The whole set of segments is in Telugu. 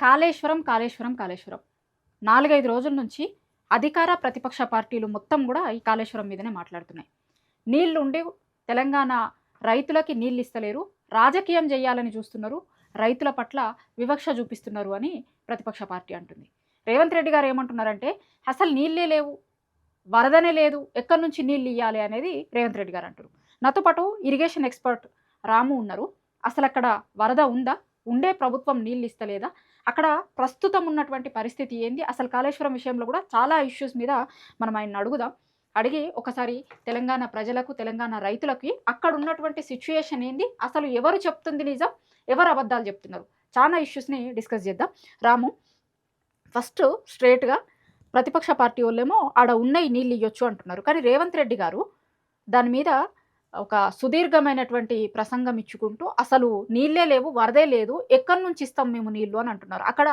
కాళేశ్వరం కాళేశ్వరం కాళేశ్వరం 4-5 రోజుల నుంచి అధికార ప్రతిపక్ష పార్టీలు మొత్తం కూడా ఈ కాళేశ్వరం మీదనే మాట్లాడుతున్నాయి. నీళ్లు ఉండి తెలంగాణ రైతులకి నీళ్ళు ఇస్తలేరు, రాజకీయం చేయాలని చూస్తున్నారు, రైతుల పట్ల వివక్ష చూపిస్తున్నారు అని ప్రతిపక్ష పార్టీ అంటుంది. రేవంత్ రెడ్డి గారు ఏమంటున్నారంటే అసలు నీళ్ళే లేవు, వరదనే లేదు, ఎక్కడి నుంచి నీళ్ళు ఇవ్వాలి అనేది రేవంత్ రెడ్డి గారు అంటారు. నాతో పాటు ఇరిగేషన్ ఎక్స్పర్ట్ రాము ఉన్నారు. అసలు అక్కడ వరద ఉందా, ఉండే ప్రభుత్వం నీళ్ళు ఇస్తలేదా, అక్కడ ప్రస్తుతం ఉన్నటువంటి పరిస్థితి ఏంది, అసలు కాళేశ్వరం విషయంలో కూడా చాలా ఇష్యూస్ మీద మనం ఆయన అడిగి ఒకసారి తెలంగాణ ప్రజలకు తెలంగాణ రైతులకి అక్కడ ఉన్నటువంటి సిచ్యుయేషన్ ఏంది, అసలు ఎవరు చెప్తుంది నిజం, ఎవరు అబద్ధాలు చెప్తున్నారు, చాలా ఇష్యూస్ని డిస్కస్ చేద్దాం. రాము, ఫస్ట్ స్ట్రేట్గా ప్రతిపక్ష పార్టీ వాళ్ళేమో ఆడ ఉన్నాయి నీళ్ళు ఇవ్వచ్చు అంటున్నారు, కానీ రేవంత్ రెడ్డి గారు దాని మీద ఒక సుదీర్ఘమైనటువంటి ప్రసంగం ఇచ్చుకుంటూ అసలు నీళ్ళే లేవు, వరదే లేదు, ఎక్కడి నుంచి ఇస్తాం మేము నీళ్ళు అని అంటున్నారు. అక్కడ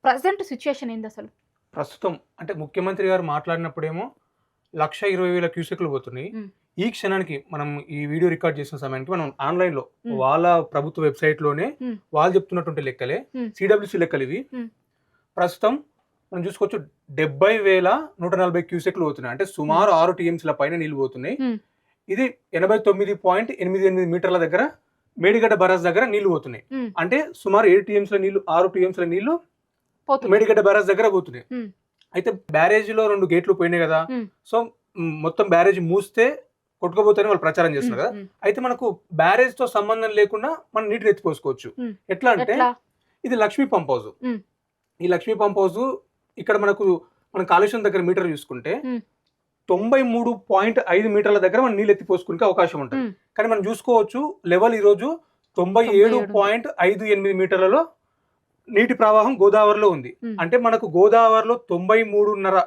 ప్రజెంట్ సిచ్యుయేషన్ ఏంది అసలు? ప్రస్తుతం అంటే ముఖ్యమంత్రి గారు మాట్లాడినప్పుడేమో 1,20,000 క్యూసెక్లు పోతున్నాయి. ఈ క్షణానికి మనం ఈ వీడియో రికార్డ్ చేసిన సమయానికి మనం ఆన్లైన్ లో వాళ్ళ ప్రభుత్వ వెబ్సైట్ లోనే వాళ్ళు చెప్తున్నటువంటి లెక్కలే, సిడబ్ల్యూసి లెక్కలు ఇవి. ప్రస్తుతం మనం చూసుకోవచ్చు 70,140 క్యూసెక్లు పోతున్నాయి, అంటే సుమారు 6 టీఎంసీల పైన నీళ్లు పోతున్నాయి. ఇది 89.88 మీటర్ల దగ్గర మేడిగడ్డ బరాజ్ దగ్గర నీళ్లు పోతున్నాయి, అంటే సుమారు 7 టీఎంసీల నీళ్లు, 6 టీఎంసీల నీళ్లు మేడిగడ్డ బరాజ్ దగ్గర పోతున్నాయి. అయితే బ్యారేజ్ లో 2 గేట్లు పోయినాయి కదా, సో మొత్తం బ్యారేజ్ మూస్తే కొట్టుకోబోతాయని వాళ్ళు ప్రచారం చేస్తున్నారు కదా. అయితే మనకు బ్యారేజ్ తో సంబంధం లేకుండా మనం నీటిని ఎత్తిపోసుకోవచ్చు. ఎట్లా అంటే ఇది లక్ష్మీ పంప్ హౌస్. ఈ లక్ష్మీ పంప్ హౌస్ ఇక్కడ మనం కాళేశ్వరం దగ్గర మీటర్ చూసుకుంటే 93.5 మీటర్ల దగ్గర మనం నీళ్ళు ఎత్తిపోసుకునే అవకాశం ఉంటుంది. కానీ మనం చూసుకోవచ్చు లెవెల్ ఈ రోజు 97.58 మీటర్లలో నీటి ప్రవాహం గోదావరిలో ఉంది. అంటే మనకు గోదావరిలో 93.5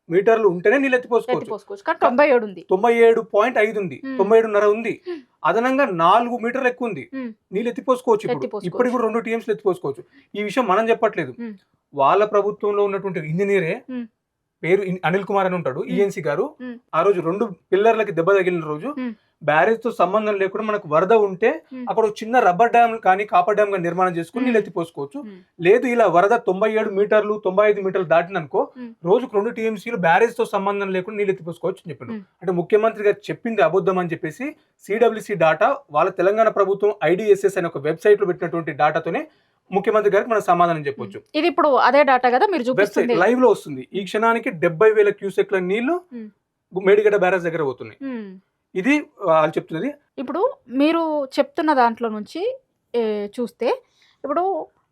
మీటర్లు ఉంటేనే నీళ్ళు ఎత్తిపోసుకోవచ్చు. 97.5 ఉంది, 97.5 ఉంది, అదనంగా 4 మీటర్లు ఎక్కువ ఉంది, నీళ్ళు ఎత్తిపోసుకోవచ్చు. ఇప్పుడు కూడా 2 టీఎంసీలు ఎత్తిపోసుకోవచ్చు. ఈ విషయం మనం చెప్పట్లేదు, వాళ్ళ ప్రభుత్వంలో ఉన్నటువంటి ఇంజనీరే పేరు అనిల్ కుమార్ అని ఉంటాడు, ఈఎన్సీ గారు. ఆ రోజు 2 పిల్లర్లకి దెబ్బ తగిలిన రోజు బ్యారేజ్ తో సంబంధం లేకుండా మనకు వరద ఉంటే అక్కడ చిన్న రబ్బర్ డ్యామ్ కానీ కాపర్ డ్యామ్ కానీ నిర్మాణం చేసుకుని నీళ్ళు ఎత్తిపోసుకోవచ్చు. లేదు ఇలా వరద 97 మీటర్లు 95 మీటర్లు దాటిననుకో రోజుకు 2 టీఎంసీలు బ్యారేజ్ తో సంబంధం లేకుండా నీళ్ళు ఎత్తిపోసుకోవచ్చు అని చెప్పాడు. అంటే ముఖ్యమంత్రి గారు చెప్పింది అబద్ధం అని చెప్పేసి సిడబ్ల్యూసి డాటా, వాళ్ళ తెలంగాణ ప్రభుత్వం ఐడిఎస్ఎస్ అనే ఒక వెబ్సైట్ లో పెట్టినటువంటి డాటాతోనే ముఖ్యమంత్రి గారికి మనం సమాధానం చెప్పొచ్చు. ఇది ఇప్పుడు అదే డాటా కదా మీరు చూపిస్తుంది, లైవ్ లో వస్తుంది. ఈ క్షణానికి 70,000 క్యూసెక్ల నీళ్లు మేడిగడ్డ బ్యారేజ్ దగ్గర పోతున్నాయి. ఇది వాళ్ళు చెప్తున్నది. ఇప్పుడు మీరు చెప్తున్న దాంట్లో నుంచి చూస్తే ఇప్పుడు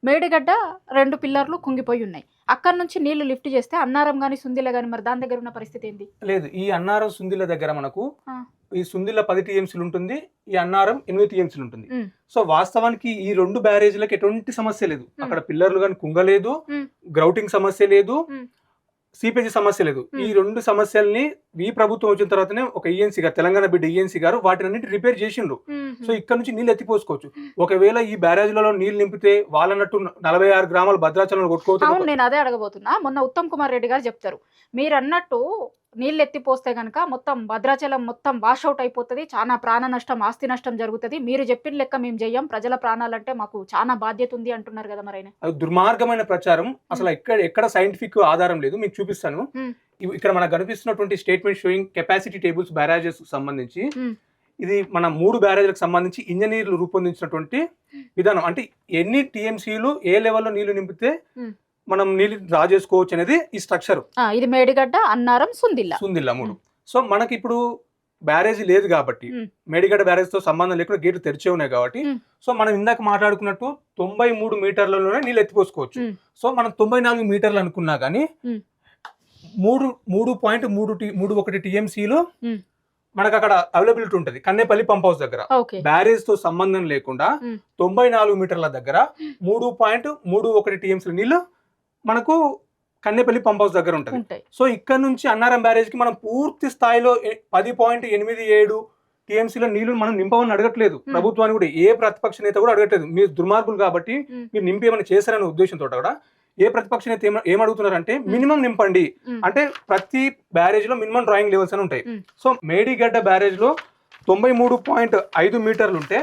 మేడిగడ్డ 2 పిల్లర్లు కుంగిపోయి ఉన్నాయి, అక్కడ నుంచి నీళ్లు లిఫ్ట్ చేస్తే అన్నారం గానీ సుందిల గానీ మరి దాని దగ్గర ఉన్న పరిస్థితి ఏంది? లేదు, ఈ అన్నారం సుందిల దగ్గర మనకు ఈ సుందిల 10 టీఎంసీలు ఉంటుంది, ఈ అన్నారం 8 టీఎంసీలు ఉంటుంది. సో వాస్తవానికి ఈ 2 బ్యారేజ్లకు ఎటువంటి సమస్య లేదు, అక్కడ పిల్లర్లు కానీ కుంగలేదు, గ్రౌటింగ్ సమస్య లేదు, సిపిజి సమస్య లేదు. ఈ 2 సమస్యల్ని ఈ ప్రభుత్వం వచ్చిన తర్వాతనే ఒక ఈఎన్సీ గారు, తెలంగాణ బిడ్డ ఈఎన్సీ గారు వాటిని రిపేర్ చేసిండ్రు. సో ఇక్కడ నుంచి నీళ్ళు ఎత్తిపోసుకోవచ్చు. ఒకవేళ ఈ బ్యారేజ్లలో నీళ్లు నింపితే వాళ్ళన్నట్టు 46 గ్రామాలు భద్రాచలం కొట్టుకోవచ్చు. నేను అదే అడగబోతున్నా. మొన్న ఉత్తమ్ కుమార్ రెడ్డి గారు చెప్తారు, మీరు అన్నట్టు నీళ్ళు ఎత్తిపోస్తే కనుక మొత్తం భద్రాచలం మొత్తం వాషౌట్ అయిపోతుంది, చాలా ప్రాణ నష్టం, ఆస్తి నష్టం జరుగుతుంది, మీరు చెప్పిన లెక్క మేము చెయ్యం, ప్రజల ప్రాణాలంటే మాకు చాలా బాధ్యత ఉంది అంటున్నారు కదా. మరి అది దుర్మార్గమైన ప్రచారం, అసలు ఎక్కడ సైంటిఫిక్ ఆధారం లేదు. మీకు చూపిస్తాను. ఇక్కడ మనకు కనిపిస్తున్నటువంటి statement sowing capacity tables barrages సంబంధించి, ఇది మన 3 బ్యారేజ్లకు సంబంధించి ఇంజనీర్లు రూపొందించినటువంటి విధానం. అంటే ఎన్ని టీఎంసీలు ఏ లెవెల్లో నీళ్లు నింపితే మనం నీళ్ళు డ్రా చేసుకోవచ్చు అనేది ఈ స్ట్రక్చర్. ఇది మేడిగడ్డ, అన్నారం, సుందిల్ల 3. సో మనకి ఇప్పుడు బ్యారేజ్ లేదు కాబట్టి, మేడిగడ్డ బ్యారేజ్ తో సంబంధం లేకుండా గేట్లు తెరిచే ఉన్నాయి కాబట్టి, సో మనం ఇందాక మాట్లాడుకున్నట్టు 93 మీటర్లలోనే నీళ్ళు ఎత్తిపోసుకోవచ్చు. సో మనం 94 మీటర్లు అనుకున్నా కానీ 3.31 టీఎంసీలు మనకు అక్కడ అవైలబిలిటీ ఉంటుంది కన్నేపల్లి పంప్ హౌస్ దగ్గర. బ్యారేజ్ తో సంబంధం లేకుండా 94 మీటర్ల దగ్గర 3.31 టీఎంసీల నీళ్లు మనకు కన్నేపల్లి పంప్ హౌస్ దగ్గర ఉంటుంది. సో ఇక్కడ నుంచి అన్నారం బ్యారేజ్ కి మనం పూర్తి స్థాయిలో 10.87 టీఎంసీలో నీళ్లు మనం నింపమని అడగట్లేదు, ప్రభుత్వాన్ని కూడా ఏ ప్రతిపక్ష నేత కూడా అడగట్లేదు. మీరు దుర్మార్గులు కాబట్టి మీరు నింపేమని చేశారనే ఉద్దేశంతో కూడా ఏ ప్రతిపక్ష నేత ఏమడుగుతున్నారంటే మినిమం నింపండి అంటే ప్రతి బ్యారేజ్ లో మినిమం డ్రాయింగ్ లెవెల్స్ అని ఉంటాయి. సో మేడిగడ్డ బ్యారేజ్ లో 93.5 మీటర్లు ఉంటే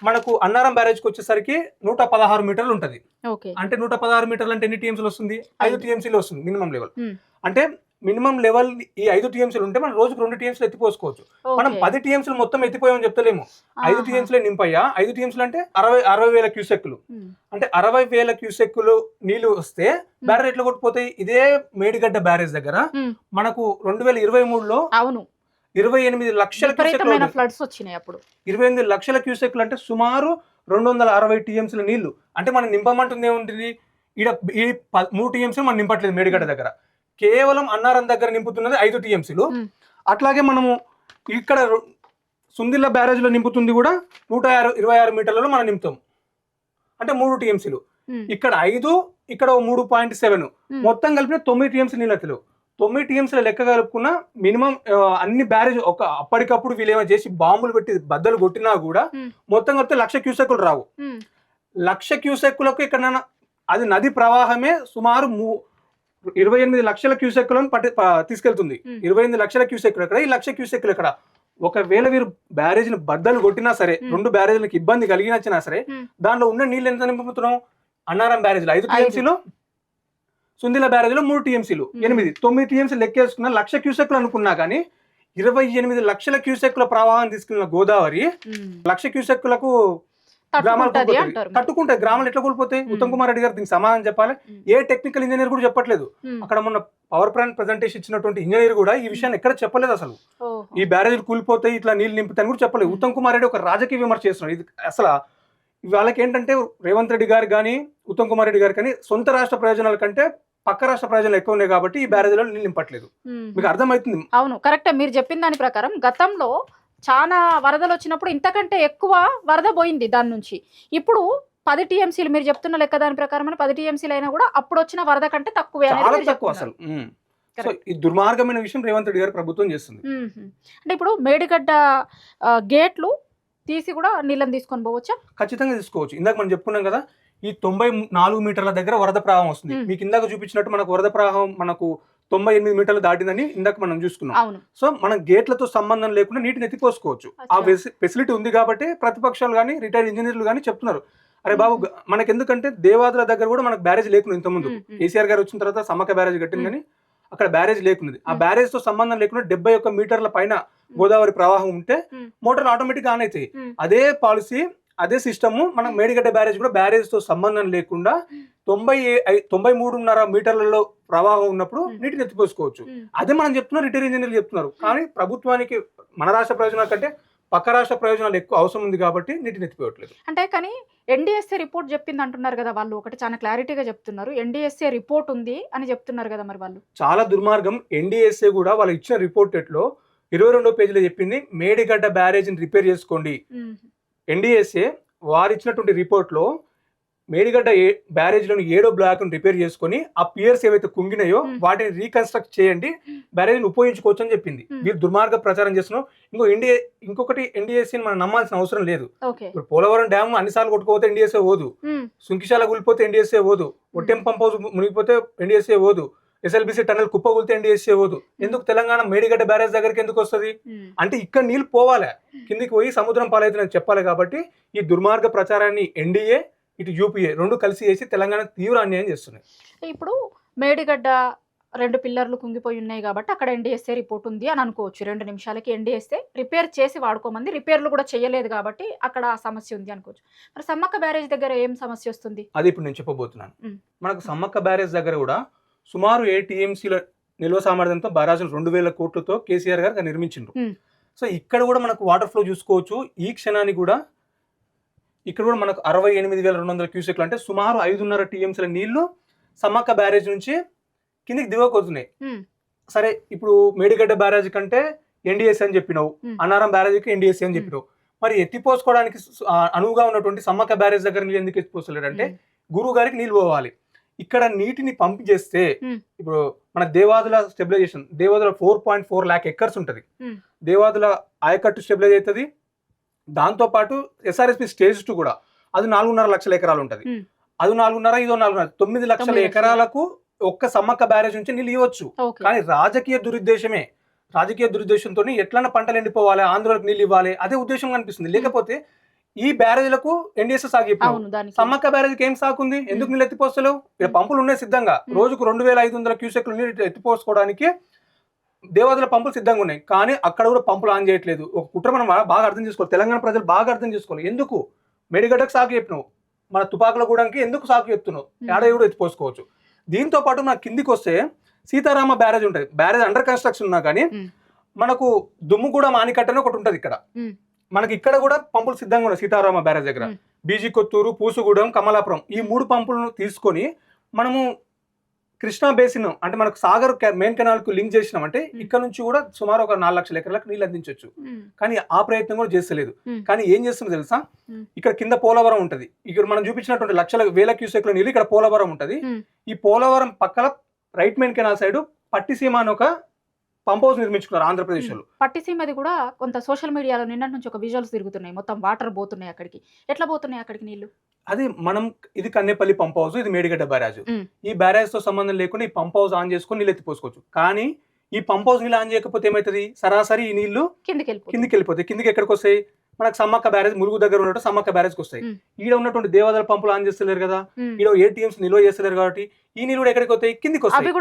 మనకు అన్నారం బ్యారేజ్కి వచ్చేసరికి 116 మీటర్లు ఉంటది. ఓకే. అంటే 116 మీటర్లు అంటే ఎన్ని టీఎంసీలు వస్తుంది? 5 టీఎంసీలు వస్తుంది మినిమం లెవెల్. ఉమ్. అంటే మినిమం లెవెల్ ఈ 5 టీఎంసీలు ఉంటే మనం రోజుకు 2 టీఎంసీలు ఎత్తిపోసుకోవచ్చు. మనం ఓకే. 10 టీఎంసీలు మొత్తం ఎత్తిపోయామని చెప్తలేము. 5 ఆహా. టీఎంసీలే నింపయ్యా. 5 టీఎంసీలు అంటే 60,000 క్యూసెక్కులు. ఉమ్. అంటే 60,000 క్యూసెక్కులు నీళ్లు వస్తే బ్యారేజ్ ఎట్లా కొట్టిపోతాయి? ఇదే మేడిగడ్డ బ్యారేజ్ దగ్గర ఉమ్. మనకు 2023లో అవును, 28 లక్షల విపరీతమైన ఫ్లడ్స్ వచ్చినాయి అప్పుడు. 28 లక్షల క్యూసెక్లు అంటే సుమారు 260 టీఎంసీల నీళ్లు. అంటే మనం నింపమంటుంది ఏముంటుంది? ఈడ ఈ 3 టీఎంసీలు మనం నింపట్లేదు మేడిగడ్డ దగ్గర, కేవలం అన్నారం దగ్గర నింపుతున్నది 5 టీఎంసీలు. అట్లాగే మనము ఇక్కడ సుందిల్ల బ్యారేజ్ లో నింపుతుంది కూడా 126 మీటర్లలో మనం నింపుతాం, అంటే 3 టీఎంసీలు. ఇక్కడ 5, ఇక్కడ 3.7, మొత్తం కలిపిన 9 టీఎంసీ నీళ్ళు. 9 టీఎంసీల లెక్క కలుపుకున్న మినిమం అన్ని బ్యారేజ్ ఒక అప్పటికప్పుడు వీళ్ళు ఏమైనా చేసి బాంబులు పెట్టి బద్దలు కొట్టినా కూడా మొత్తం కలిపితే 1,00,000 క్యూసెక్కులు రావు. 1,00,000 క్యూసెక్కులకు ఇక్కడ అది నది ప్రవాహమే సుమారు 28 లక్షల క్యూసెక్కులను తీసుకెళ్తుంది. 28 లక్షల క్యూసెక్కులు ఎక్కడ, ఈ 1,00,000 క్యూసెక్కులు ఎక్కడ? ఒకవేళ వీరు బ్యారేజ్ని బద్దలు కొట్టినా సరే, 2 బ్యారేజ్లకు ఇబ్బంది కలిగినా సరే, దానిలో ఉన్న నీళ్ళు ఎంత నింపుతున్నాం? అన్నారం బ్యారేజ్లో 5 టీఎంసీలు, సుందిల బ్యారేజ్లో 3 టీఎంసీలు, 8, 9 టీఎంసీలు లెక్కేసుకున్న 1,00,000 క్యూసెక్లు అనుకున్నా కానీ 28 లక్షల క్యూసెక్కుల ప్రవాహం తీసుకున్న గోదావరి 1,00,000 క్యూసెక్కులకు గ్రామాలు తట్టుకుంటాయి. గ్రామాలు ఎట్లా కూలిపోతాయి? ఉత్తమ్ కుమార్ రెడ్డి గారు దీనికి సమాధానం చెప్పాలి. ఏ టెక్నికల్ ఇంజనీర్ కూడా చెప్పట్లేదు. అక్కడ మొన్న పవర్ ప్లాంట్ ప్రెజెంటేషన్ ఇచ్చినటువంటి ఇంజనీర్ కూడా ఈ విషయాన్ని ఎక్కడ చెప్పలేదు. అసలు ఈ బ్యారేజ్లు కూలిపోతాయి, ఇట్లా నీళ్ళు నింపుతాయని కూడా చెప్పలేదు. ఉత్తమ్ కుమార్ రెడ్డి ఒక రాజకీయ విమర్శ చేస్తున్నాడు. ఇది అసలు వాళ్ళకి ఏంటంటే రేవంత్ రెడ్డి గారు కానీ ఉత్తమ్ కుమార్ రెడ్డి గారు కానీ సొంత రాష్ట్ర ప్రయోజనాల కంటే పక్క రాష్ట్ర ప్రయోజనాలు ఎక్కువ ఉన్నాయి కాబట్టి ఈ బ్యారేజ్లో నీళ్ళు నింపట్లేదు. మీకు అర్థమవుతుంది? అవును, కరెక్టే. మీరు చెప్పిన దాని ప్రకారం గతంలో చాలా వరదలు వచ్చినప్పుడు ఇంతకంటే ఎక్కువ వరద పోయింది దాని నుంచి. ఇప్పుడు 10 టీఎంసీలు మీరు చెప్తున్న లెక్క దాని ప్రకారం 10 టీఎంసీలు అయినా కూడా అప్పుడు వచ్చిన వరద కంటే తక్కువే. అసలు ఈ దుర్మార్గమైన విషయం రేవంత్ రెడ్డి గారు ప్రభుత్వం చేస్తుంది. అంటే ఇప్పుడు మేడిగడ్డ గేట్లు తీసి కూడా నీళ్ళని తీసుకొని పోవచ్చా? ఖచ్చితంగా తీసుకోవచ్చు. ఇందాక మనం చెప్పుకున్నాం కదా, ఈ 94 మీటర్ల దగ్గర వరద ప్రవాహం వస్తుంది. మీకు ఇందాక చూపించినట్టు మనకు వరద ప్రవాహం మనకు 98 మీటర్లు దాటిందని ఇందాక మనం చూసుకున్నాం. సో మనం గేట్లతో సంబంధం లేకుండా నీటిని ఎత్తిపోసుకోవచ్చు. ఆ ఫెసిలిటీ ఉంది కాబట్టి ప్రతిపక్షాలు కానీ రిటైర్డ్ ఇంజనీర్లు కానీ చెప్తున్నారు, అరే బాబు మనకి ఎందుకంటే దేవాదుల దగ్గర కూడా మనకు బ్యారేజ్ లేకుండా ఇంతకుముందు కేసీఆర్ గారు వచ్చిన తర్వాత సమ్మక్క బ్యారేజ్ కట్టింది కానీ అక్కడ బ్యారేజ్ లేకున్నది. ఆ బ్యారేజ్ తో సంబంధం లేకుండా 71 మీటర్ల పైన గోదావరి ప్రవాహం ఉంటే మోటార్లు ఆటోమేటిక్ ఆన్ అవుతాయి. అదే పాలసీ, అదే సిస్టమ్ మనం మేడిగడ్డ బ్యారేజ్ కూడా బ్యారేజ్ తో సంబంధం లేకుండా 93.5 మీటర్లలో ప్రవాహం ఉన్నప్పుడు నీటిని ఎత్తిపోసుకోవచ్చు. అదే మనం చెప్తున్నారు, రిటైర్ ఇంజనీర్లు చెప్తున్నారు. కానీ ప్రభుత్వానికి మన రాష్ట్ర ప్రయోజనాల కంటే పక్క రాష్ట్ర ప్రయోజనాలు ఎక్కువ అవసరం ఉంది కాబట్టి నీటిని ఎత్తిపోవట్లేదు. అంటే కానీ ఎన్డీఎస్ఏ రిపోర్ట్ చెప్పింది అంటున్నారు కదా వాళ్ళు, ఒకటి చాలా క్లారిటీగా చెప్తున్నారు, ఎన్డీఎస్ఏ రిపోర్ట్ ఉంది అని చెప్తున్నారు కదా. మరి వాళ్ళు చాలా దుర్మార్గం. ఎన్డీఎస్ఏ కూడా వాళ్ళు ఇచ్చిన రిపోర్ట్ లో 22వ పేజీలో చెప్పింది మేడిగడ్డ బ్యారేజ్ని రిపేర్ చేసుకోండి. ఎన్డీఎస్ఏ వారు ఇచ్చినటువంటి రిపోర్ట్ లో మేడిగడ్డ బ్యారేజ్లోని 7వ బ్లాక్ రిపేర్ చేసుకొని ఆ పియర్స్ ఏవైతే కుంగినాయో వాటిని రీకన్స్ట్రక్ట్ చేయండి, బ్యారేజ్ని ఉపయోగించుకోవచ్చు అని చెప్పింది. వీరు దుర్మార్గ ప్రచారం చేస్తున్నాం. ఇంకొకటి ఎన్డీఎస్ఏని మనం నమ్మాల్సిన అవసరం లేదు. ఇప్పుడు పోలవరం డ్యామ్ అన్నిసార్లు కొట్టుకోపోతే ఎన్డీఎస్ఏ ఓదు, సుంకిశాల కూలిపోతే ఎన్డీఎస్ఏ ఓదు, ఒట్టెం పంప్ హౌస్ మునిగిపోతే ఎన్డీఎస్ఏ ఓదు, ఎస్ఎల్బిసి టనల్ కుప్పగూలితే ఎన్డీఎస్ఏ ఓదు. ఎందుకు తెలంగాణ మేడిగడ్డ బ్యారేజ్ దగ్గరికి ఎందుకు వస్తుంది? అంటే ఇక్కడ నీళ్ళు పోవాలి, కిందికి పోయి సముద్రం పాలవుతుందని చెప్పాలి. కాబట్టి ఈ దుర్మార్గ ప్రచారాన్ని ఎన్డీఏ ఇటు యూపీఏ రెండు కలిసి చేసి తెలంగాణ తీవ్ర అన్యాయం చేస్తున్నాయి. ఇప్పుడు మేడిగడ్డ 2 పిల్లర్లు కుంగిపోయి ఉన్నాయి కాబట్టి అక్కడ ఎన్డీఎస్ఏ రిపోర్ట్ ఉంది అని అనుకోవచ్చు. 2 నిమిషాలకి ఎన్డీఎస్ఏ రిపేర్ చేసి వాడుకోమంది, రిపేర్లు కూడా చేయలేదు కాబట్టి అక్కడ సమస్య ఉంది అనుకోవచ్చు. మరి సమ్మక్క బ్యారేజ్ దగ్గర ఏం సమస్య వస్తుంది? అది ఇప్పుడు నేను చెప్పబోతున్నాను. మనకు సమ్మక్క బ్యారేజ్ దగ్గర కూడా సుమారు 7 టీఎంసీల నిల్వ సామర్థ్యంతో బరాజులు 2,000 కోట్లతో కేసీఆర్ గారు నిర్మించిండ్రు. సో ఇక్కడ కూడా మనకు వాటర్ ఫ్లో చూసుకోవచ్చు. ఈ క్షణానికి కూడా ఇక్కడ కూడా మనకు 68,200 క్యూసెక్లు అంటే సుమారు 5.5 టీఎంసీల నీళ్లు సమ్మక్క బ్యారేజ్ నుంచి కిందికి దిగకొస్తున్నాయి. సరే, ఇప్పుడు మేడిగడ్డ బ్యారేజ్ కంటే ఎన్డీఎస్ఏ అని చెప్పినావు, అన్నారం బ్యారేజ్కి ఎన్డీఎస్ఏ అని చెప్పినావు. మరి ఎత్తిపోసుకోవడానికి అనువుగా ఉన్నటువంటి సమ్మక్క బ్యారేజ్ దగ్గర నీళ్ళు ఎందుకు ఎత్తిపోస్తలేడు అంటే గురువు గారికి నీళ్ళు పోవాలి. ఇక్కడ నీటిని పంప్ చేస్తే ఇప్పుడు మన Devadula stabilisation, Devadula 4.4 lakh acres ఉంటుంది. దేవాదుల ఆయకట్టు స్టెబిలైజ్ అవుతుంది. దాంతో పాటు ఎస్ఆర్ఎస్పి స్టేజ్ 2 కూడా అది 4.5 లక్షల ఎకరాలు ఉంటుంది. అది 4.5, ఇదో 4.5, 9 లక్షల ఎకరాలకు ఒక్క సమ్మక్క బ్యారేజ్ నుంచి నీళ్ళు ఇవ్వచ్చు. కానీ రాజకీయ దురుద్దేశంతో ఎట్లన్నా పంటలు ఎండిపోవాలి, ఆంధ్రాలకు నీళ్ళు ఇవ్వాలి, అదే ఉద్దేశం కనిపిస్తుంది. లేకపోతే ఈ బ్యారేజ్లకు ఎన్డీఎస్ సాగు చెప్పినావు. అవును దానికి సమ్మక్క బ్యారేజ్కి ఏం సాకుంది? ఎందుకు నీళ్ళు ఎత్తిపోస్తలేవు? ఇక్కడ పంపులు ఉన్నాయి సిద్ధంగా, రోజుకు 2500 క్యూసెక్లు నీళ్ళు ఎత్తిపోసుకోవడానికి దేవాదుల పంపులు సిద్ధంగా ఉన్నాయి. కానీ అక్కడ కూడా పంపులు ఆన్ చేయట్లేదు. ఒక కుట్ర మనం బాగా అర్థం చేసుకోవాలి, తెలంగాణ ప్రజలు బాగా అర్థం చేసుకోవాలి. ఎందుకు మేడిగడ్డకు సాగు చెప్పినావు, మన తుపాకుల గూడానికి ఎందుకు సాగు చెప్తున్నావు? ఏడ కూడా ఎత్తిపోసుకోవచ్చు. దీంతో పాటు నాకు కిందికి వస్తే సీతారామ బ్యారేజ్ ఉంటుంది. బ్యారేజ్ అండర్ కన్స్ట్రక్షన్ ఉన్నా కానీ మనకు దుమ్ముగూడెం ఆనికట్ట అని ఒకటి ఉంటుంది ఇక్కడ. మనకి ఇక్కడ కూడా పంపులు సిద్ధంగా ఉన్నాయి సీతారామ బ్యారేజ్ దగ్గర. బీజీ కొత్తూరు, పూసుగూడెం, కమలాపురం ఈ 3 పంపులను తీసుకొని మనము కృష్ణా బేసిన్ అంటే మనకు సాగర్ మెయిన్ కెనాల్ కు లింక్ చేసినామంటే ఇక్కడ నుంచి కూడా సుమారు ఒక 4 లక్షల ఎకరాలకు నీళ్ళు అందించవచ్చు. కానీ ఆ ప్రయత్నం కూడా చేస్తలేదు. కానీ ఏం చేస్తుందో తెలుసా, ఇక్కడ కింద పోలవరం ఉంటది, ఇక్కడ మనం చూపించినటువంటి లక్షల వేల క్యూసెక్ల నీళ్ళు ఇక్కడ పోలవరం ఉంటది. ఈ పోలవరం పక్కన right main canal side Pattiseema అని ఒక పంప్ హౌస్ నిర్మించుకున్నారు ఆంధ్రప్రదేశ్ లో. పట్టిసీమది కూడా కొంత సోషల్ మీడియాలో నిన్నటి నుంచి ఒక విజువల్స్ తిరుగుతున్నాయి, మొత్తం వాటర్ పోతున్నాయి అక్కడికి. ఎట్లా పోతున్నాయి అక్కడికి నీళ్లు? అది మనం ఇది కన్నేపల్లి పంప్ హౌస్, ఇది మేడిగడ్డ బ్యారేజ్. ఈ బ్యారేజ్ తో సంబంధం లేకుండా ఈ పంప్ హౌస్ ఆన్ చేసుకుని నీళ్ళు ఎత్తిపోసుకోవచ్చు. కానీ ఈ పంప్ హౌస్ నీళ్ళు ఆన్ చేయకపోతే ఏమవుతుంది, సరాసరి ఈ నీళ్లు కిందికి వెళ్ళిపోతాయి. కిందికి ఎక్కడికి వస్తాయి? మనకు సమ్మక్క బ్యారేజ్ ములుగు దగ్గర ఉన్నట్టు సమ్మక్క బ్యారేజ్ కి వస్తాయి. ఈడ ఉన్నటువంటి దేవాదాల పంపులు ఆన్ చేస్తలేరు కదా, ఈడ ఏటీఎంస్ నిల్వ చేస్తలేరు కాబట్టి ఈ నీళ్ళు కూడా ఎక్కడికి వస్తాయి? కిందికి వస్తాయి.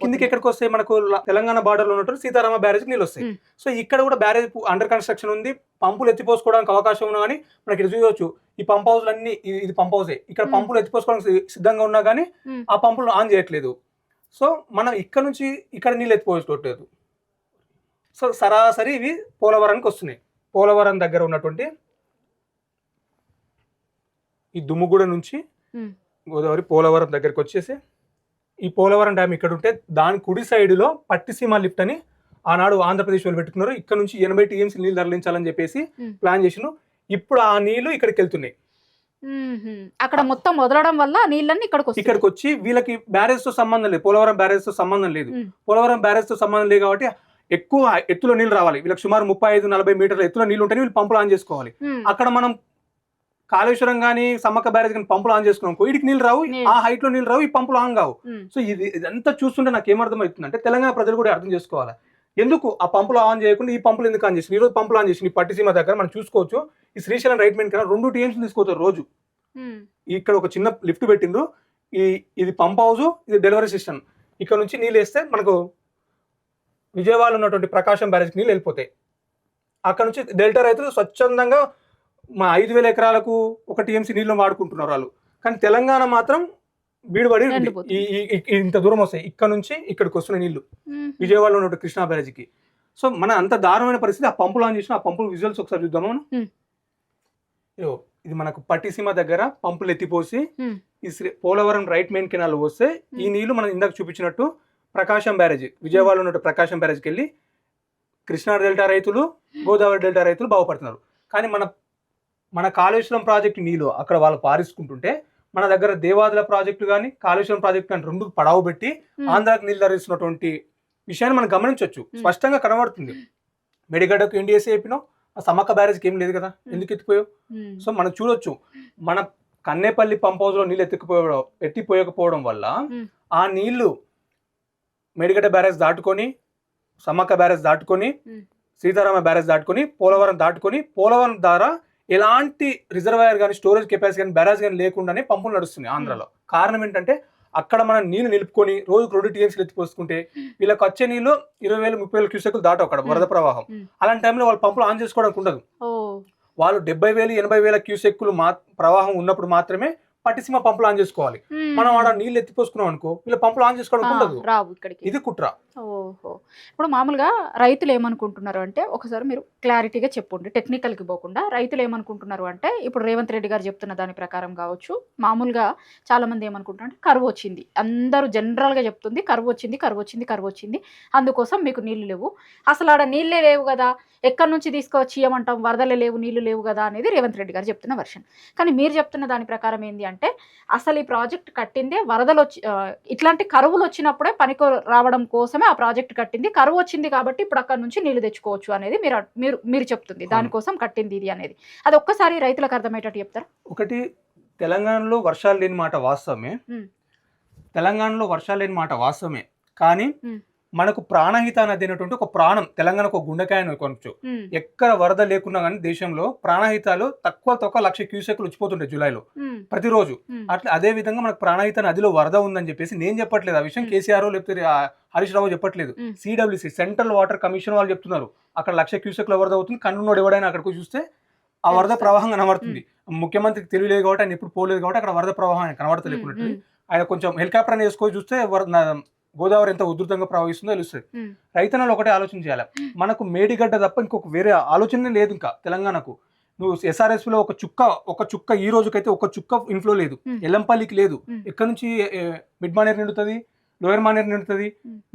కిందికి ఎక్కడికి వస్తాయి? మనకు తెలంగాణ బార్డర్ లో ఉన్నట్టు సీతారామ బ్యారేజ్ నీళ్ళు వస్తాయి. సో ఇక్కడ కూడా బ్యారేజ్ అండర్ కన్స్ట్రక్షన్ ఉంది, పంపులు ఎత్తిపోసుకోవడానికి అవకాశం ఉన్నా కానీ మనకి చూడవచ్చు ఈ పంప్ హౌస్ అన్ని, ఇది పంప్ హౌసే, ఇక్కడ పంపులు ఎత్తిపోసుకోవడానికి సిద్ధంగా ఉన్నా కానీ ఆ పంపులు ఆన్ చేయట్లేదు. సో మనం ఇక్కడ నుంచి ఇక్కడ నీళ్ళు ఎత్తిపోసుకోవట్లేదు. సో సరాసరి ఇవి పోలవరానికి వస్తున్నాయి. పోలవరం దగ్గర ఉన్నటువంటి ఈ దుమ్ముగూడ నుంచి గోదావరి పోలవరం దగ్గరకు వచ్చేసి ఈ పోలవరం డ్యామ్ ఇక్కడ ఉంటే దాని కుడి సైడ్ లో పట్టిసీమ లిఫ్ట్ అని ఆనాడు ఆంధ్రప్రదేశ్ వాళ్ళు పెట్టుకున్నారు. ఇక్కడ నుంచి 80 టీఎంసీ నీళ్ళు తరలించాలని చెప్పేసి ప్లాన్ చేసిన. ఇప్పుడు ఆ నీళ్లు ఇక్కడికి వెళ్తున్నాయి. అక్కడ మొత్తం వదలడం వల్ల నీళ్ళన్నీ ఇక్కడికి వచ్చి వీళ్ళకి బ్యారేజ్ తో సంబంధం లేదు, పోలవరం బ్యారేజ్ తో సంబంధం లేదు. పోలవరం బ్యారేజ్ తో సంబంధం లేదు కాబట్టి ఎక్కువ ఎత్తులో నీళ్ళు రావాలి. వీళ్ళకి సుమారు 35-40 మీటర్ల ఎత్తులో నీళ్ళు ఉంటాయి, వీళ్ళు పంపులు ఆన్ చేసుకోవాలి. అక్కడ మనం కాళేశ్వరం గానీ సమ్మక్క బ్యారేజ్ కానీ పంపులు ఆన్ చేసుకున్నాం, వీడికి నీళ్ళు రావు, ఆ హైట్ లో నీళ్ళు రావు, ఈ పంపులు ఆన్ కావు. సో ఇదంతా చూస్తుంటే నాకు ఏమర్థం అవుతుంది అంటే తెలంగాణ ప్రజలు కూడా అర్థం చేసుకోవాలి, ఎందుకు ఆ పంపులు ఆన్ చేయకుండా ఈ పంపులు ఎందుకు ఆన్ చేసి. ఈ రోజు పంపులు ఆన్ చేసి ఈ పట్టిసీమ దగ్గర మనం చూసుకోవచ్చు, ఈ Srisailam right main canal 2 TMC తీసుకోవచ్చు రోజు. ఇక్కడ ఒక చిన్న లిఫ్ట్ పెట్టిండ్రు, ఇది పంప్ హౌస్, ఇది డెలివరీ సిస్టమ్. ఇక్కడ నుంచి నీళ్ళు వేస్తే మనకు విజయవాడలో ఉన్నటువంటి ప్రకాశం బ్యారేజ్కి నీళ్ళు వెళ్ళిపోతాయి. అక్కడ నుంచి డెల్టా రైతులు స్వచ్ఛందంగా 5,000 ఎకరాలకు 1 టీఎంసీ నీళ్ళు వాడుకుంటున్నారు వాళ్ళు. కానీ తెలంగాణ మాత్రం బీడుబడి ఇంత దూరం వస్తాయి, ఇక్కడ నుంచి ఇక్కడికి వస్తున్న నీళ్లు విజయవాడలో ఉన్న కృష్ణా బ్యారేజ్కి. సో మన అంత దారుణమైన పరిస్థితి. ఆ పంపులు ఆన్ చేసిన ఆ పంపులు విజువల్స్ ఒకసారి చూద్దాము మనం. ఇది మనకు పట్టిసీమ దగ్గర పంపులు ఎత్తిపోసి ఈ పోలవరం రైట్ మెయిన్ కెనాల్ వస్తే ఈ నీళ్లు మనం ఇందాక చూపించినట్టు ప్రకాశం బ్యారేజ్, విజయవాడలో ఉన్న ప్రకాశం బ్యారేజ్కి వెళ్ళి కృష్ణా డెల్టా రైతులు, గోదావరి డెల్టా రైతులు బాగుపడుతున్నారు. కానీ మన కాళేశ్వరం ప్రాజెక్టు నీళ్ళు అక్కడ వాళ్ళు పారిస్తుంటుంటే మన దగ్గర దేవాదుల ప్రాజెక్టు కానీ కాళేశ్వరం ప్రాజెక్టు కానీ 2 పడావు పెట్టి ఆంధ్రాకి నీళ్ళు ధరిస్తున్నటువంటి విషయాన్ని మనం గమనించవచ్చు, స్పష్టంగా కనబడుతుంది. మేడిగడ్డకు ఎన్డీఎస్ చెప్పినావు, ఆ సమ్మక్క బ్యారేజ్కి ఏం లేదు కదా, ఎందుకు ఎత్తిపోయావు? సో మనం చూడొచ్చు, మన కన్నేపల్లి పంప్ హౌస్ లో నీళ్ళు ఎత్తిపోయకపోవడం వల్ల ఆ నీళ్లు మేడిగడ్డ బ్యారేజ్ దాటుకొని, సమ్మక్క బ్యారేజ్ దాటుకొని, సీతారామ బ్యారేజ్ దాటుకొని, పోలవరం దాటుకొని, పోలవరం ద్వారా ఎలాంటి రిజర్వాయర్ కానీ స్టోరేజ్ కెపాసిటీ కానీ బ్యారేజ్ కానీ లేకుండానే పంపులు నడుస్తున్నాయి ఆంధ్రాలో. కారణం ఏంటంటే అక్కడ మనం నీళ్లు నిలుపుకొని రోజుకు 2 టీఎంసీలు ఎత్తిపోసుకుంటే వీళ్ళకి వచ్చే నీళ్లు 20,000-30,000 క్యూసెక్లు దాటవు అక్కడ వరద ప్రవాహం. అలాంటి టైంలో వాళ్ళు పంపులు ఆన్ చేసుకోవడానికి ఉండదు. వాళ్ళు 70,000-80,000 క్యూసెక్కులు ప్రవాహం ఉన్నప్పుడు మాత్రమే పట్టిసీమ పంపులు ఆన్ చేసుకోవాలి. మనం ఆడ నీళ్ళు ఎత్తిపోసుకున్నాం అనుకో, వీళ్ళ పంపులు ఆన్ చేసుకోవడం ఉండదు, రావు ఇక్కడికి. ఇది కుట్ర. ఓహో, ఇప్పుడు మామూలుగా రైతులు ఏమనుకుంటున్నారు అంటే, ఒకసారి మీరు క్లారిటీగా చెప్పండి, టెక్నికల్కి పోకుండా. రైతులు ఏమనుకుంటున్నారు అంటే, ఇప్పుడు రేవంత్ రెడ్డి గారు చెప్తున్న దాని ప్రకారం కావచ్చు, మామూలుగా చాలా మంది ఏమనుకుంటున్నారు అంటే కరువు వచ్చింది, అందరూ జనరల్గా చెప్తుంది కరువు వచ్చింది, అందుకోసం మీకు నీళ్లు లేవు. అసలు ఆడ నీళ్ళే లేవు కదా, ఎక్కడి నుంచి తీసుకొచ్చి ఇవ్వమంటాం, వరదలే లేవు, నీళ్లు లేవు కదా అనేది రేవంత్ రెడ్డి గారు చెప్తున్న వర్షన్. కానీ మీరు చెప్తున్న దాని ప్రకారం ఏంది అంటే, అసలు ఈ ప్రాజెక్ట్ కట్టిందే వరదలు ఇట్లాంటి కరువులు వచ్చినప్పుడే పనికి రావడం కోసమే ఆ ప్రాజెక్ట్ కట్టింది. కరువు వచ్చింది కాబట్టి ఇప్పుడు అక్కడ నుంచి నీళ్లు తెచ్చుకోవచ్చు అనేది మీరు చెప్తుంది, దానికోసం కట్టింది ఇది అనేది. అది ఒక్కసారి రైతులకు అర్థమయ్యేటట్టు చెప్తారా? ఒకటి, తెలంగాణలో వర్షాలు లేని మాట వాస్తవమే, కానీ మనకు ప్రాణహిత నది అనేటువంటి ఒక ప్రాణం, తెలంగాణకు ఒక గుండెకాయ అనుకోవచ్చు. ఎక్కడ వరద లేకున్నా కానీ దేశంలో ప్రాణహితాలు తక్కువ 1,00,000 క్యూసెక్లు వచ్చిపోతుంటాయి జూలైలో ప్రతిరోజు. అట్లా అదే విధంగా మనకు ప్రాణహిత నదిలో వరద ఉందని చెప్పేసి నేను చెప్పట్లేదు, ఆ విషయం కేసీఆర్ లేకపోతే హరీష్ రావు చెప్పట్లేదు, సిడబ్ల్యూసి సెంట్రల్ వాటర్ కమిషన్ వాళ్ళు చెప్తున్నారు. అక్కడ 1,00,000 క్యూసెక్ల వరద అవుతుంది, కన్నున్నోడు ఎవడైనా అక్కడికి చూస్తే ఆ వరద ప్రవాహం కనబడుతుంది. ముఖ్యమంత్రికి తెలియలేదు కాబట్టి ఆయన ఎప్పుడు పోలేదు కాబట్టి అక్కడ వరద ప్రవాహం ఆయన కనబడతలేకున్నట్టు. ఆయన కొంచెం హెలికాప్టర్ అని వేసుకొని చూస్తే గోదావరి ఎంత ఉధృతంగా ప్రవహిస్తుందో తెలుస్తుంది. రైతన్నలు ఒకటే ఆలోచన చేయాలి, మనకు మేడిగడ్డ తప్ప ఇంకొక వేరే ఆలోచనే లేదు ఇంకా తెలంగాణకు. నువ్వు SRSP లో ఒక చుక్క ఈ రోజుకైతే ఒక చుక్క ఇన్ఫ్లో లేదు, ఎల్లంపల్లికి లేదు. ఎక్కడి నుంచి మిడ్ మానేర్ నిండుతుంది, లోయర్ మానేర్ నిండుతుంది,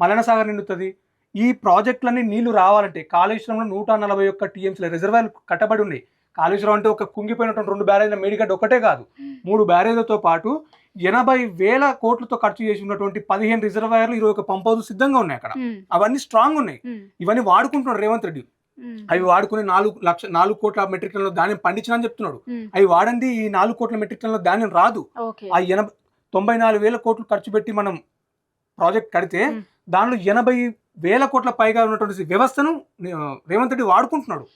మల్లన సాగర్ నిండుతుంది. ఈ ప్రాజెక్టులన్నీ నీళ్లు రావాలంటే కాళేశ్వరంలో 141 TMCల రిజర్వాయర్లు కట్టబడి ఉన్నాయి. కాళేశ్వరం అంటే ఒక కుంగిపోయినటువంటి 2 బ్యారేజ్ల మేడిగడ్డ ఒకటే కాదు, 3 బ్యారేజ్లతో పాటు 80,000 కోట్లతో ఖర్చు చేసి ఉన్నటువంటి 15 రిజర్వాయర్లు, 21 పంప్ హౌస్ సిద్ధంగా ఉన్నాయి అక్కడ. అవన్నీ స్ట్రాంగ్ ఉన్నాయి, ఇవన్నీ వాడుకుంటున్నాడు రేవంత్ రెడ్డి. అవి వాడుకుని 4 కోట్ల మెట్రిక్ టన్నుల ధాన్యం పండించిన చెప్తున్నాడు. అవి వాడండి, ఈ 4 కోట్ల మెట్రిక్ టన్నుల ధాన్యం రాదు. ఆ 94,000 కోట్లు ఖర్చు పెట్టి మనం ప్రాజెక్ట్ కడితే దానిలో 80,000 కోట్ల పైగా ఉన్నటువంటి వ్యవస్థను రేవంత్ రెడ్డి వాడుకుంటున్నాడు.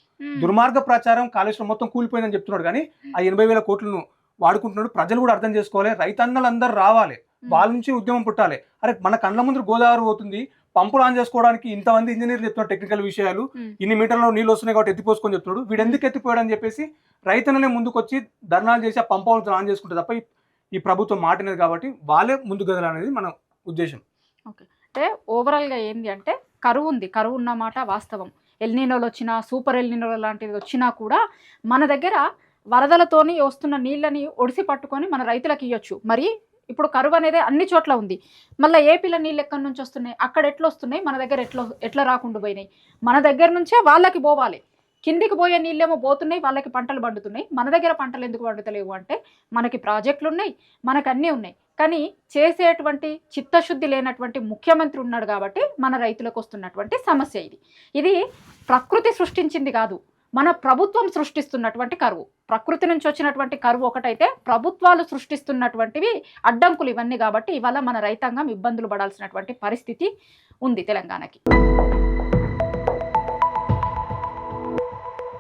దుర్మార్గ ప్రచారం కాళేశ్వరం మొత్తం కూలిపోయిందని చెప్తున్నాడు, కానీ ఆ 80,000 కోట్లను వాడుకుంటున్నాడు. ప్రజలు కూడా అర్థం చేసుకోవాలి, రైతన్నలందరూ రావాలి, వాళ్ళ నుంచి ఉద్యమం పుట్టాలి. అరే మన కళ్ళ ముందు గోదావరి పోతుంది, పంపులు ఆన్ చేసుకోవడానికి ఇంతమంది ఇంజనీర్లు చెప్తున్నారు టెక్నికల్ విషయాలు, ఇన్ని మీటర్లో నీళ్ళు వస్తున్నాయి కాబట్టి ఎత్తిపోసుకొని చెప్తున్నాడు. వీడు ఎందుకు ఎత్తిపోయాడు అని చెప్పేసి రైతన్నలే ముందుకు వచ్చి ధర్నాలు చేసి ఆ పంపులను ఆన్ చేసుకుంటే తప్ప ఈ ప్రభుత్వం మాటినది కాబట్టి వాళ్ళే ముందు గదలనేది మన ఉద్దేశం. ఓకే, అంటే ఓవరాల్గా ఏంటి అంటే కరువు ఉంది, కరువు ఉన్నమాట వాస్తవం. ఎల్నినోలు వచ్చినా, సూపర్ ఎల్నినోలు లాంటివి వచ్చినా కూడా మన దగ్గర వరదలతోని వస్తున్న నీళ్ళని ఒడిసి పట్టుకొని మన రైతులకు ఇవ్వచ్చు. మరి ఇప్పుడు కరువు అనేది అన్ని చోట్ల ఉంది. మళ్ళీ ఏపీలో నీళ్ళు ఎక్కడి నుంచి వస్తున్నాయి, అక్కడ ఎట్లా వస్తున్నాయి, మన దగ్గర ఎట్లా రాకుండా పోయినాయి. మన దగ్గర నుంచే వాళ్ళకి పోవాలి. కిందికి పోయే నీళ్ళేమో పోతున్నాయి, వాళ్ళకి పంటలు పండుతున్నాయి. మన దగ్గర పంటలు ఎందుకు పండుతలేవు అంటే మనకి ప్రాజెక్టులు ఉన్నాయి, మనకు అన్నీ ఉన్నాయి, కానీ చేసేటువంటి చిత్తశుద్ధి లేనటువంటి ముఖ్యమంత్రి ఉన్నాడు కాబట్టి మన రైతులకు వస్తున్నటువంటి సమస్య ఇది ప్రకృతి సృష్టించింది కాదు, మన ప్రభుత్వం సృష్టిస్తున్నటువంటి కరువు. ప్రకృతి నుంచి వచ్చినటువంటి కరువు ఒకటైతే ప్రభుత్వాలు సృష్టిస్తున్నటువంటివి అడ్డంకులు ఇవన్నీ. కాబట్టి ఇవాళ మన రైతాంగం ఇబ్బందులు పడాల్సినటువంటి పరిస్థితి ఉంది తెలంగాణకి.